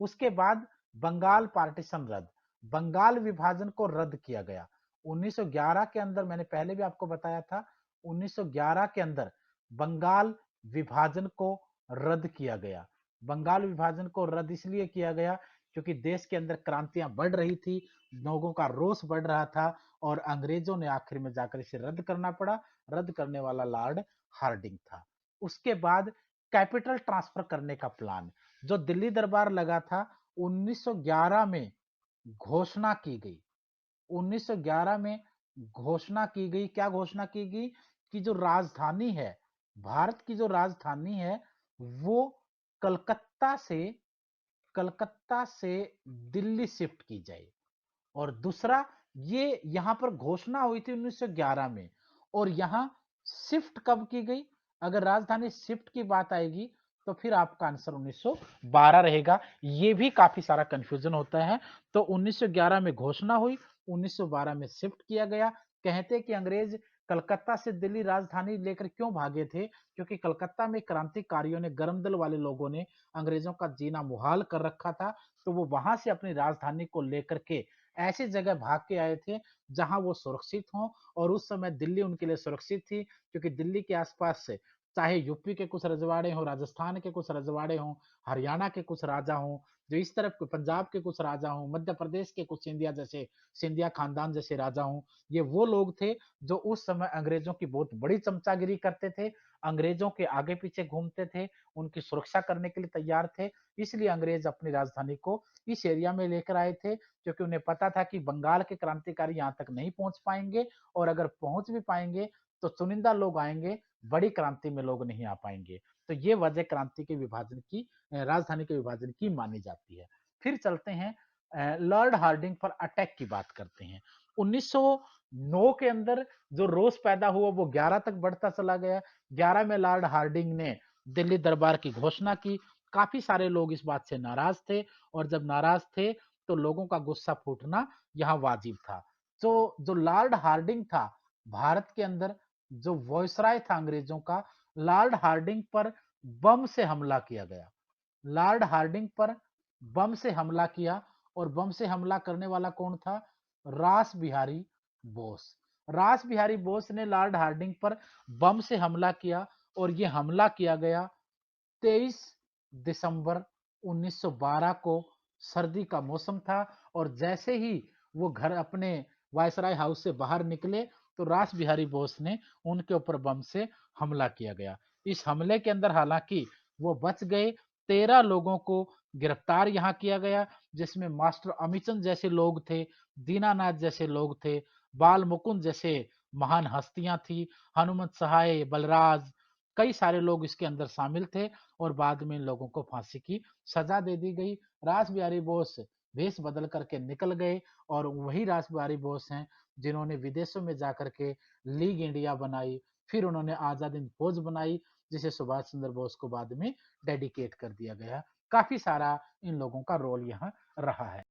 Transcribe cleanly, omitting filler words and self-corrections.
उसके बाद बंगाल पार्टीशन रद्द, बंगाल विभाजन को रद्द किया गया। 1911 के अंदर, मैंने पहले भी आपको बताया था, 1911 के अंदर बंगाल विभाजन को रद्द किया गया। बंगाल विभाजन को रद्द इसलिए किया गया क्योंकि देश के अंदर क्रांतियां बढ़ रही थी, लोगों का रोष बढ़ रहा था और अंग्रेजों ने आखिर में जाकर इसे रद्द करना पड़ा। रद्द करने वाला लॉर्ड हार्डिंग था। उसके बाद कैपिटल ट्रांसफर करने का प्लान जो दिल्ली दरबार लगा था, 1911 में घोषणा की गई। 1911 में घोषणा की गई, क्या घोषणा की गई कि जो राजधानी है, भारत की जो राजधानी है वो कलकत्ता से कलकत्ता से दिल्ली शिफ्ट की जाए। और दूसरा, ये यहां पर घोषणा हुई थी 1911 में, और यहां शिफ्ट कब की गई? अगर राजधानी शिफ्ट की बात आएगी तो फिर आपका आंसर 1912 रहेगा। ये भी काफी सारा कंफ्यूजन होता है। तो 1911 में घोषणा हुई, 1912 में शिफ्ट किया गया। कहते कि अंग्रेज कलकत्ता से दिल्ली राजधानी लेकर क्यों भागे थे? क्योंकि कलकत्ता में क्रांतिकारियों ने, गर्म दल वाले लोगों ने अंग्रेजों का जीना मुहाल कर रखा था, तो वो वहां से अपनी राजधानी को लेकर के ऐसी जगह भाग के आए थे जहां वो सुरक्षित हों। और उस समय दिल्ली उनके लिए सुरक्षित थी क्योंकि दिल्ली के आसपास से चाहे यूपी के कुछ रजवाड़े हों, राजस्थान के कुछ रजवाड़े हों, हरियाणा के कुछ राजा हों, जो इस तरफ पंजाब के कुछ राजा हों, मध्य प्रदेश के कुछ सिंधिया खानदान जैसे राजा हों, ये वो लोग थे जो उस समय अंग्रेजों की बहुत बड़ी चमचागिरी करते थे, अंग्रेजों के आगे पीछे घूमते थे, उनकी सुरक्षा करने के लिए तैयार थे। इसलिए अंग्रेज अपनी राजधानी को इस एरिया में लेकर आए थे, क्योंकि उन्हें पता था कि बंगाल के क्रांतिकारी यहाँ तक नहीं पहुंच पाएंगे, और अगर पहुंच भी पाएंगे तो चुनिंदा लोग आएंगे, बड़ी क्रांति में लोग नहीं आ पाएंगे। तो ये वजह क्रांति के विभाजन की, राजधानी के विभाजन की मानी जाती है। फिर चलते हैं लॉर्ड हार्डिंग पर अटैक की बात करते हैं। 1909 के अंदर जो रोष पैदा हुआ वो 11 तक बढ़ता चला गया। 11 में लॉर्ड हार्डिंग ने दिल्ली दरबार की घोषणा की। काफी सारे लोग इस बात से नाराज थे, और जब नाराज थे तो लोगों का गुस्सा फूटना यहाँ वाजिब था। तो जो लॉर्ड हार्डिंग था, भारत के अंदर जो वॉयसराय था अंग्रेजों का, लॉर्ड हार्डिंग पर बम से हमला किया गया। लॉर्ड हार्डिंग पर बम से हमला किया, और बम से हमला करने वाला कौन था? रास बिहारी बोस। रास बिहारी बोस ने लॉर्ड हार्डिंग पर बम से हमला किया, और यह हमला किया गया 23 दिसंबर 1912 को। सर्दी का मौसम था, और जैसे ही वो घर अपने वायसराय हाउस से बाहर निकले तो रास बिहारी बोस ने उनके ऊपर बम से हमला किया गया। इस हमले के अंदर हालांकि वो बच गए। 13 लोगों को गिरफ्तार यहाँ किया गया, जिसमें मास्टर अमीचंद जैसे लोग थे, दीनानाथ जैसे लोग थे, बाल मुकुंद जैसे महान हस्तियां थी, हनुमत सहाय, बलराज, कई सारे लोग इसके अंदर शामिल थे। और बाद में इन लोगों को फांसी की सजा दे दी गई। रास बिहारी बोस भेष बदल करके निकल गए, और वही रास बिहारी बोस हैं जिन्होंने विदेशों में जाकर के लीग इंडिया बनाई, फिर उन्होंने आजाद हिंद फौज बनाई, जिसे सुभाष चंद्र बोस को बाद में डेडिकेट कर दिया गया। काफी सारा इन लोगों का रोल यहाँ रहा है।